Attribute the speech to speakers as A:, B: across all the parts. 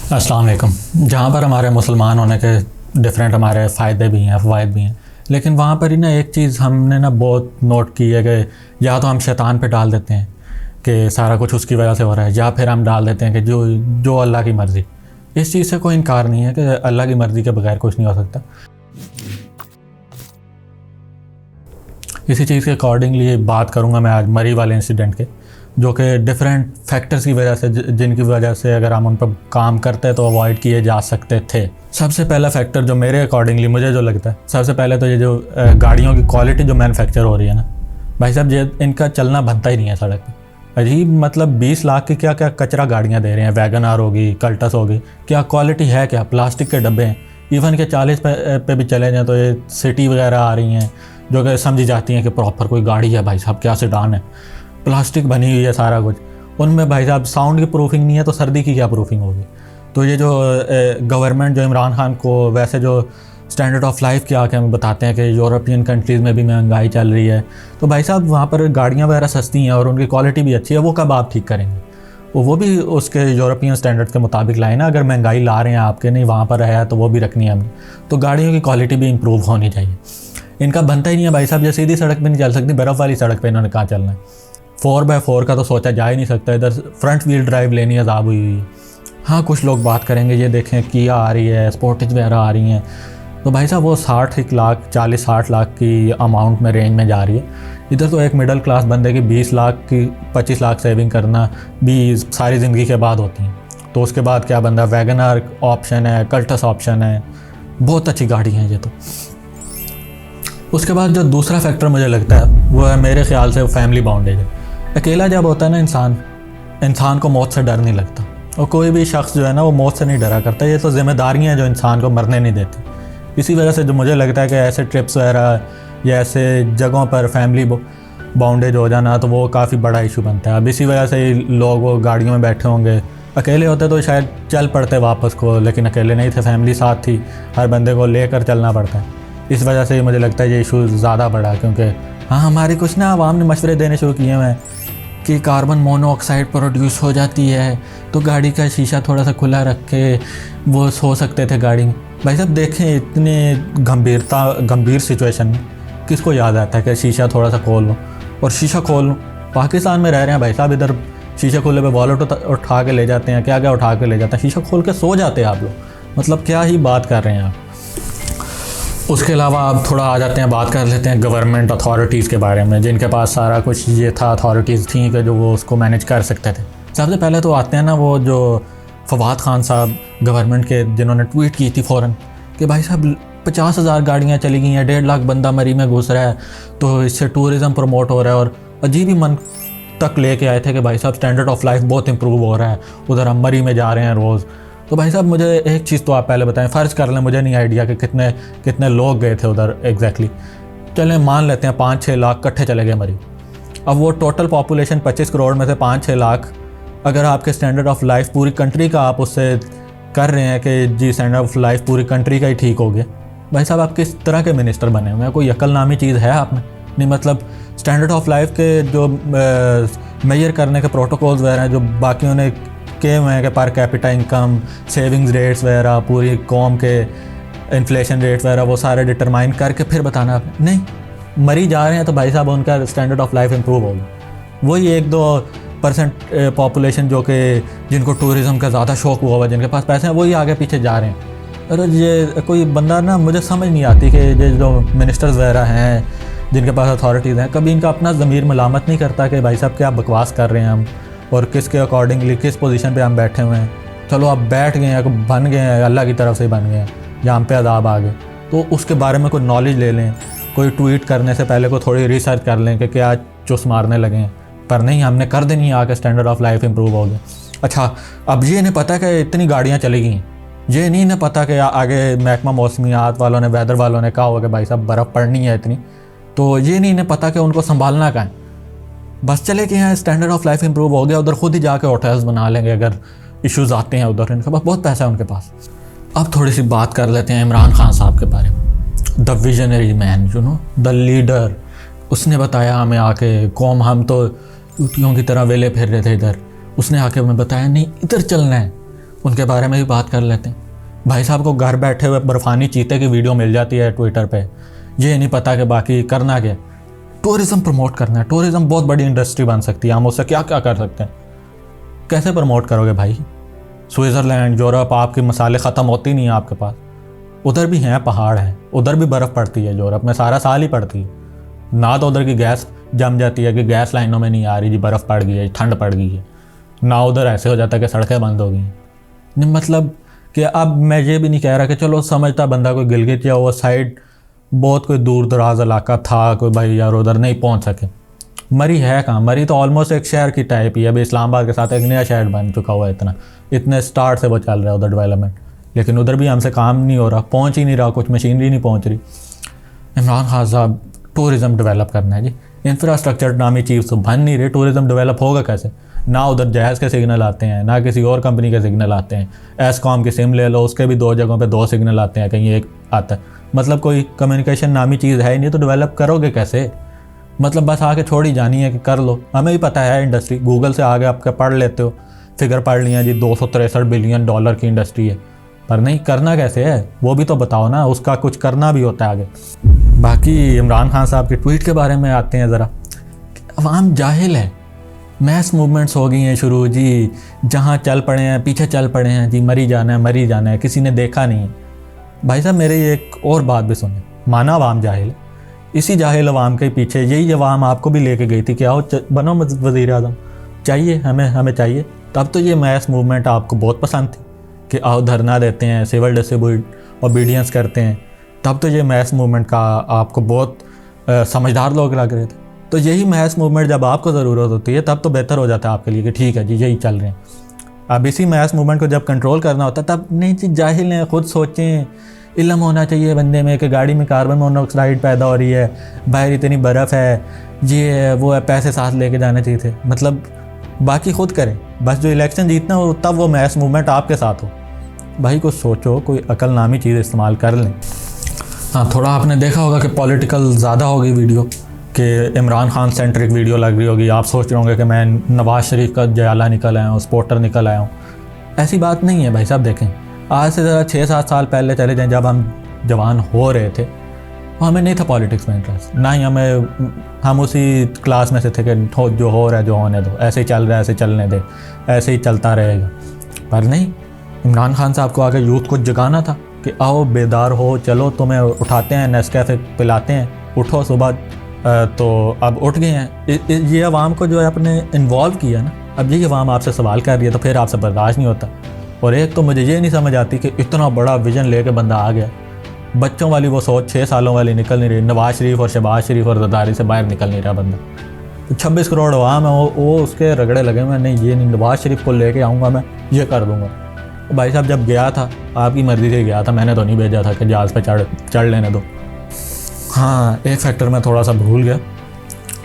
A: अस्सलाम वालेकुम। जहाँ पर हमारे मुसलमान होने के डिफरेंट हमारे फ़ायदे भी हैं, फ़वाइद भी हैं, लेकिन वहाँ पर ही ना एक चीज़ हमने ना बहुत नोट की है कि या तो हम शैतान पे डाल देते हैं कि सारा कुछ उसकी वजह से हो रहा है, या फिर हम डाल देते हैं कि जो जो अल्लाह की मर्ज़ी। इस चीज़ से कोई इनकार नहीं है कि अल्लाह की मर्ज़ी के बगैर कुछ नहीं हो सकता। इसी चीज़ के अकॉर्डिंगली बात करूँगा मैं आज मरी वाले इंसिडेंट के, जो कि डिफरेंट फैक्टर्स की वजह से जिनकी वजह से अगर हम उन पर काम करते तो अवॉइड किए जा सकते थे। सबसे पहला फैक्टर जो मेरे अकॉर्डिंगली मुझे जो लगता है, सबसे पहले तो ये जो गाड़ियों की क्वालिटी जो मैन्युफैक्चर हो रही है ना भाई साहब, ये इनका चलना बनता ही नहीं है सड़क पर। अजीब, मतलब 20 लाख की क्या क्या कचरा गाड़ियाँ दे रहे हैं। वैगन आर होगी, कल्टस होगी, क्या क्वालिटी है, क्या प्लास्टिक के डब्बे हैं। इवन के 40 पे भी चले जाएँ तो ये सिटी वगैरह आ रही हैं जो कि समझी जाती हैं कि प्रॉपर कोई गाड़ी है भाई साहब, क्या सेडान है, प्लास्टिक बनी हुई है सारा कुछ। उनमें भाई साहब साउंड की प्रूफिंग नहीं है तो सर्दी की क्या प्रूफिंग होगी। तो ये जो गवर्नमेंट जो इमरान खान को वैसे जो स्टैंडर्ड ऑफ लाइफ के आके हमें बताते हैं कि यूरोपियन कंट्रीज़ में भी महंगाई चल रही है, तो भाई साहब वहाँ पर गाड़ियाँ वगैरह सस्ती हैं और उनकी क्वालिटी भी अच्छी है, वो कब आप ठीक करेंगे? वो भी उसके यूरोपियन स्टैंडर्ड के मुताबिक लाए ना। अगर महंगाई ला रहे हैं आपके, नहीं वहाँ पर है तो वो भी रखनी है हमने, तो गाड़ियों की क्वालिटी भी इम्प्रूव होनी चाहिए। इनका बनता ही नहीं है भाई साहब। ये सीधी सड़क पे नहीं चल सकती, बर्फ़ वाली सड़क पे इन्होंने कहाँ चलना है। 4x4 का तो सोचा जा ही नहीं सकता। इधर फ्रंट व्हील ड्राइव लेनी अज़ाब हुई हुई है। हाँ, कुछ लोग बात करेंगे ये देखें किया आ रही है, स्पोर्टेज वगैरह आ रही हैं, तो भाई साहब वो 60 लाख 40-60 लाख की अमाउंट में रेंज में जा रही है। इधर तो एक मिडिल क्लास बंदे की 20 लाख की 25 लाख सेविंग करना भी सारी ज़िंदगी के बाद होती है। तो उसके बाद क्या बंदा, वैगन आर ऑप्शन है, कल्टस ऑप्शन है, बहुत अच्छी गाड़ी है ये तो। उसके बाद जो दूसरा फैक्टर मुझे लगता है वो है मेरे ख्याल से फैमिली बॉन्डेज है। अकेला जब होता है ना इंसान को मौत से डर नहीं लगता, और कोई भी शख्स जो है ना वो मौत से नहीं डरा करता। ये तो जिम्मेदारियाँ हैं जो इंसान को मरने नहीं देती। इसी वजह से जो मुझे लगता है कि ऐसे ट्रिप्स वगैरह या ऐसे जगहों पर फैमिली बॉन्डेज हो जाना तो वो काफ़ी बड़ा इशू बनता है। अब इसी वजह से लोग वो गाड़ियों में बैठे होंगे। अकेले होते तो शायद चल पड़ते वापस को, लेकिन अकेले नहीं थे, फैमिली साथ थी, हर बंदे को लेकर चलना पड़ता है। इस वजह से मुझे लगता है ये इशू ज़्यादा बड़ा, क्योंकि हाँ हमारी कुछ ना आवाम ने मशवरे देने शुरू किए हैं कि कार्बन मोनोऑक्साइड प्रोड्यूस हो जाती है, तो गाड़ी का शीशा थोड़ा सा खुला रख के वो सो सकते थे गाड़ी में। भाई साहब देखें, इतने गंभीर सिचुएशन में किसको याद आता है कि शीशा थोड़ा सा खोल लो, और शीशा खोल लो। पाकिस्तान में रह रहे हैं भाई साहब, इधर शीशे खुले पे वॉलेट उठा के ले जाते हैं, क्या क्या उठा के ले जाते हैं, शीशा खोल के सो जाते हैं आप लोग। मतलब क्या ही बात कर रहे हैं आप। उसके अलावा आप थोड़ा आ जाते हैं, बात कर लेते हैं गवर्नमेंट अथॉरिटीज़ के बारे में, जिनके पास सारा कुछ ये था, अथॉरिटीज़ थी कि जो वो उसको मैनेज कर सकते थे। सबसे पहले तो आते हैं ना वो जो फवाद खान साहब गवर्नमेंट के, जिन्होंने ट्वीट की थी फ़ौरन कि भाई साहब 50,000 गाड़ियाँ चली गई हैं, 1.5 लाख बंदा मरी में घुस रहा है, तो इससे टूरिज़म प्रमोट हो रहा है। और अजीब ही मन तक लेके आए थे कि भाई साहब स्टैंडर्ड ऑफ लाइफ बहुत इंप्रूव हो रहा है, उधर हम मरी में जा रहे हैं रोज़। तो भाई साहब मुझे एक चीज़ तो आप पहले बताएं, फ़र्ज़ कर लें मुझे नहीं आइडिया कि कितने लोग गए थे उधर एग्जैक्टली। चलें मान लेते हैं 5-6 लाख इकट्ठे चले गए मरी। अब वो टोटल पॉपुलेशन 25 करोड़ में से 5-6 लाख, अगर आपके स्टैंडर्ड ऑफ लाइफ पूरी कंट्री का आप उससे कर रहे हैं कि जी स्टैंडर्ड ऑफ लाइफ पूरी कंट्री का ही ठीक हो गया, भाई साहब आप किस तरह के मिनिस्टर बने हुए हैं? कोई अक्ल नामी चीज़ है आप में? नहीं, मतलब स्टैंडर्ड ऑफ लाइफ के जो मेजर करने के प्रोटोकॉल्स वगैरह हैं जो बाकियों ने के हुए हैं कि per capita income, savings rates वगैरह, पूरी कौम के इन्फ्लेशन रेट वगैरह, वो सारे डिटरमाइन करके फिर बताना आपने। नहीं, मरी जा रहे हैं तो भाई साहब उनका स्टैंडर्ड ऑफ लाइफ इम्प्रूव होगा। वही 1-2% पॉपुलेशन जो कि जिनको टूरिज़म का ज़्यादा शौक़ हुआ, जिनके पास पैसे हैं, वही आगे पीछे जा रहे हैं। अरे ये कोई बंदा ना, मुझे समझ नहीं आती कि ये जो मिनिस्टर्स वगैरह हैं जिनके पास अथॉरिटीज़ हैं, कभी इनका अपना ज़मीर मलामत नहीं करता कि भाई साहब क्या बकवास कर रहे हैं हम, और किसके अकॉर्डिंगली किस पोजीशन पे हम बैठे हुए हैं। चलो आप बैठ गए हैं, बन गए हैं, अल्लाह की तरफ से ही बन गए हैं, या हम पे अदाब आ गए, तो उसके बारे में कोई नॉलेज ले लें। कोई ट्वीट करने से पहले को थोड़ी रिसर्च कर लें कि क्या चुस मारने लगे हैं। पर नहीं, हमने कर देनी आके स्टैंडर्ड ऑफ लाइफ इंप्रूव हो गया। अच्छा, अब ये नहीं पता कि इतनी गाड़ियाँ चली गई हैं, ये नहीं पता कि आगे महकमा मौसमियात वालों ने, वेदर वालों ने कहा होगा कि भाई साहब बर्फ़ पड़नी है इतनी, तो ये नहीं पता कि उनको संभालना कहाँ है। बस चले कि यहाँ स्टैंडर्ड ऑफ लाइफ इंप्रूव हो गया, उधर खुद ही जाके होटल्स बना लेंगे अगर इश्यूज़ आते हैं उधर। इनके पास बहुत पैसा है उनके पास। अब थोड़ी सी बात कर लेते हैं इमरान खान साहब के बारे में। The visionary man, the leader. उसने बताया हमें आके, कौम हम तो यूटियों की तरह वेले फिर रहे थे इधर, उसने आके हमें बताया नहीं इधर चलना है। उनके बारे में भी बात कर लेते हैं। भाई साहब को घर बैठे हुए बर्फानी चीते की वीडियो मिल जाती है ट्विटर पे, ये नहीं पता कि बाकी करना क्या। टूरिज़्म प्रमोट करना है, टूरिज़्म बहुत बड़ी इंडस्ट्री बन सकती है, हम उससे क्या क्या कर सकते हैं। कैसे प्रमोट करोगे भाई? स्विट्ज़रलैंड, यूरोप, आपके मसाले ख़त्म होती नहीं है आपके पास। उधर भी हैं पहाड़ हैं, उधर भी बर्फ़ पड़ती है, यूरोप में सारा साल ही पड़ती है ना। तो उधर की गैस जम जाती है कि गैस लाइनों में नहीं आ रही जी, बर्फ़ पड़ गई है, ठंड पड़ गई है ना। उधर ऐसे हो जाता है कि सड़कें बंद हो गई हैं। मतलब कि अब मैं ये भी नहीं कह रहा कि चलो समझता बंदा कोई गिलगित या वो साइड बहुत कोई दूर दराज इलाका था, कोई भाई यार उधर नहीं पहुंच सके। मरी है कहाँ? मरी तो ऑलमोस्ट एक शहर की टाइप ही है। अभी इस्लामाबाद के साथ एक नया शहर बन चुका हुआ है, इतने स्टार्ट से वो चल रहा है उधर डेवलपमेंट, लेकिन उधर भी हमसे काम नहीं हो रहा, पहुँच ही नहीं रहा, कुछ मशीनरी नहीं पहुँच रही। इमरान खान साहब टूरिज़्म डेवलप करना है जी, इंफ्रास्ट्रक्चर नामी चीज़ तो बन नहीं रही, टूरिज़्म डेवलप होगा कैसे? ना उधर जहाज़ के सिग्नल आते हैं, ना किसी और कंपनी के सिग्नल आते हैं। एस्कॉम की सिम ले लो, उसके भी 2 जगहों पे 2 सिग्नल आते हैं, कहीं एक आता है। मतलब कोई कम्युनिकेशन नामी चीज़ है ही नहीं, तो डेवलप करोगे कैसे? मतलब बस आके छोड़ ही जानी है कि कर लो। हमें भी पता है इंडस्ट्री, गूगल से आगे आपके पढ़ लेते हो, फिगर पढ़ लिया जी, $263 बिलियन की इंडस्ट्री है, पर नहीं करना कैसे है वो भी तो बताओ ना, उसका कुछ करना भी होता है आगे। बाकी इमरान खान साहब के ट्वीट के बारे में आते हैं ज़रा। अवाम जाहिल है, मैस मूवमेंट्स हो गई हैं शुरू जी, जहाँ चल पड़े हैं पीछे चल पड़े हैं जी, मरी जाना है, किसी ने देखा नहीं है। भाई साहब मेरे एक और बात भी सुने, माना अवाम जाहिल है, इसी जाहिल अवाम के पीछे यही अवाम आपको भी लेके गई थी कि आओ बनो वज़ीर आज़म, चाहिए हमें चाहिए। तब तो ये मैस मूवमेंट आपको बहुत पसंद थी कि आओ धरना देते हैं, सिविल डिसोबीडियंस करते हैं, तब तो ये मैस मूवमेंट का आपको बहुत समझदार लोग लग रहे थे। तो यही मैस मूवमेंट जब आपको ज़रूरत होती है तब तो बेहतर हो जाता है आपके लिए कि ठीक है जी यही चल रहे हैं। अब इसी मैस मूवमेंट को जब कंट्रोल करना होता है तब नहीं जी, जाहिल हैं, खुद सोचें, इल्म होना चाहिए बंदे में कि गाड़ी में कार्बन मोनोऑक्साइड पैदा हो रही है, बाहर इतनी बर्फ़ है, ये है वो है, पैसे साथ लेके जाने चाहिए थे। मतलब बाकी खुद करें, बस जो इलेक्शन जीतना हो तब वो मैस मूवमेंट आपके साथ हो। भाई कुछ सोचो, कोई अकल नामी चीज़ इस्तेमाल कर लें। हाँ, थोड़ा आपने देखा होगा कि पॉलिटिकल ज़्यादा हो गई वीडियो, कि इमरान खान सेंट्रिक वीडियो लग रही होगी। आप सोच रहे होंगे कि मैं नवाज़ शरीफ का जयाला निकल आया हूँ, स्पोर्टर निकल आया हूँ। ऐसी बात नहीं है भाई साहब। देखें, आज से ज़रा 6-7 साल पहले चले जाएँ, जब हम जवान हो रहे थे, हमें नहीं था पॉलिटिक्स में इंटरेस्ट, ना ही हम उसी क्लास में से थे कि जो हो रहा है जो होने दो, ऐसे ही चल रहा है ऐसे चलने दे, ऐसे ही चलता रहेगा। पर नहीं, इमरान खान साहब को आगे यूथ को जगाना था कि आओ बेदार हो, चलो तुम्हें उठाते हैं, नेस्कैफे पिलाते हैं, उठो सुबह। तो अब उठ गए हैं। ये अवाम को जो है अपने इन्वॉल्व किया ना, अब ये अवाम आपसे सवाल कर रही है तो फिर आपसे बर्दाश्त नहीं होता। और एक तो मुझे ये नहीं समझ आती कि इतना बड़ा विजन लेके बंदा आ गया, बच्चों वाली वो सोच 6 सालों वाली निकल नहीं रही, नवाज शरीफ और शहबाज शरीफ और जरदारी से बाहर निकल नहीं रहा बंदा। तो 26 करोड़ अवाम है, वो उसके रगड़े लगे हुए, नहीं ये नहीं, नवाज शरीफ को लेके आऊँगा, मैं ये कर दूँगा। तो भाई साहब जब गया था आपकी मर्ज़ी से गया था, मैंने तो नहीं भेजा था कि जहाज़ पे चढ़ लेने दो। हाँ, एक फैक्टर मैं थोड़ा सा भूल गया,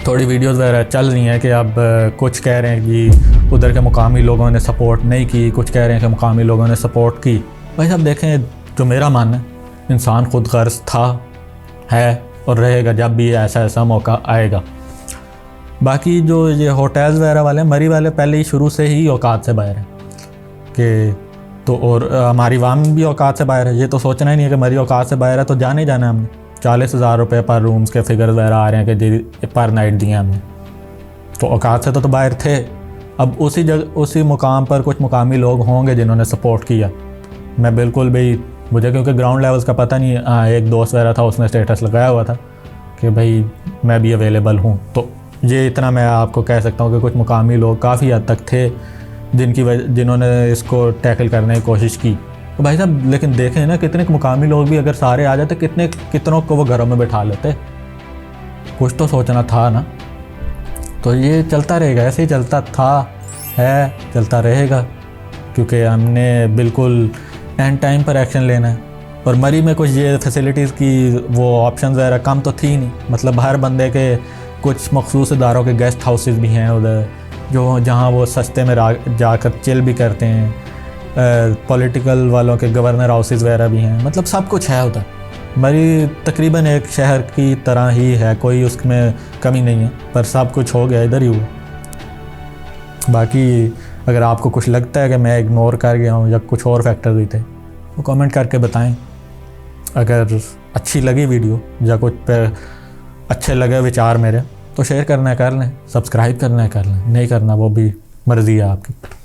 A: थोड़ी वीडियोस वगैरह चल रही हैं कि अब कुछ कह रहे हैं कि उधर के मुकामी लोगों ने सपोर्ट नहीं की, कुछ कह रहे हैं कि मुकामी लोगों ने सपोर्ट की। भाई साहब देखें, जो मेरा मानना है, इंसान खुद गर्ज था, है और रहेगा जब भी ऐसा मौका आएगा। बाकी जो ये होटल्स वगैरह वाले, मरी वाले पहले ही शुरू से ही औकात से बाहर हैं कि तो, और हमारी वाम भी औकात से बाहर है। ये तो सोचना ही नहीं है कि मरी औकात से बाहर है तो जाने ही जाना है हमने। 40,000 रुपये पर रूम्स के फिगर वगैरह आ रहे हैं कि जी पर नाइट दिए हमने, तो औकात से तो बाहर थे। अब उसी मुकाम पर कुछ मुकामी लोग होंगे जिन्होंने सपोर्ट किया। मैं बिल्कुल भी, मुझे क्योंकि ग्राउंड लेवल्स का पता नहीं। एक दोस्त वगैरह था, उसने स्टेटस लगाया हुआ था कि भाई मैं भी अवेलेबल हूँ। तो ये इतना मैं आपको कह सकता हूँ कि कुछ मुकामी लोग काफ़ी हद तक थे जिन्होंने इसको टैकल करने की कोशिश की। तो भाई साहब लेकिन देखें ना, कितने मुकामी लोग भी अगर सारे आ जाते, कितनों को वो घरों में बैठा लेते। कुछ तो सोचना था ना। तो ये चलता रहेगा, ऐसे ही चलता था, है, चलता रहेगा, क्योंकि हमने बिल्कुल एंड टाइम पर एक्शन लेना है। और मरी में कुछ ये फैसिलिटीज़ की वो ऑप्शन वगैरह कम तो थी नहीं। मतलब हर बंदे के कुछ मखसूस इदारों के गेस्ट हाउसेस भी हैं उधर, जहाँ वो सस्ते में जाकर चिल भी करते हैं। पॉलिटिकल वालों के गवर्नर हाउसेस वगैरह भी हैं। मतलब सब कुछ है उधर। मरी तकरीबन एक शहर की तरह ही है, कोई उसमें कमी नहीं है, पर सब कुछ हो गया इधर ही हुआ। बाकी अगर आपको कुछ लगता है कि मैं इग्नोर कर गया हूँ या कुछ और फैक्टर भी थे तो कमेंट करके बताएं। अगर अच्छी लगी वीडियो या कुछ पे अच्छे लगे विचार मेरे तो शेयर करना है कर लें, सब्सक्राइब करना है कर लें, नहीं करना वो भी मर्ज़ी है आपकी।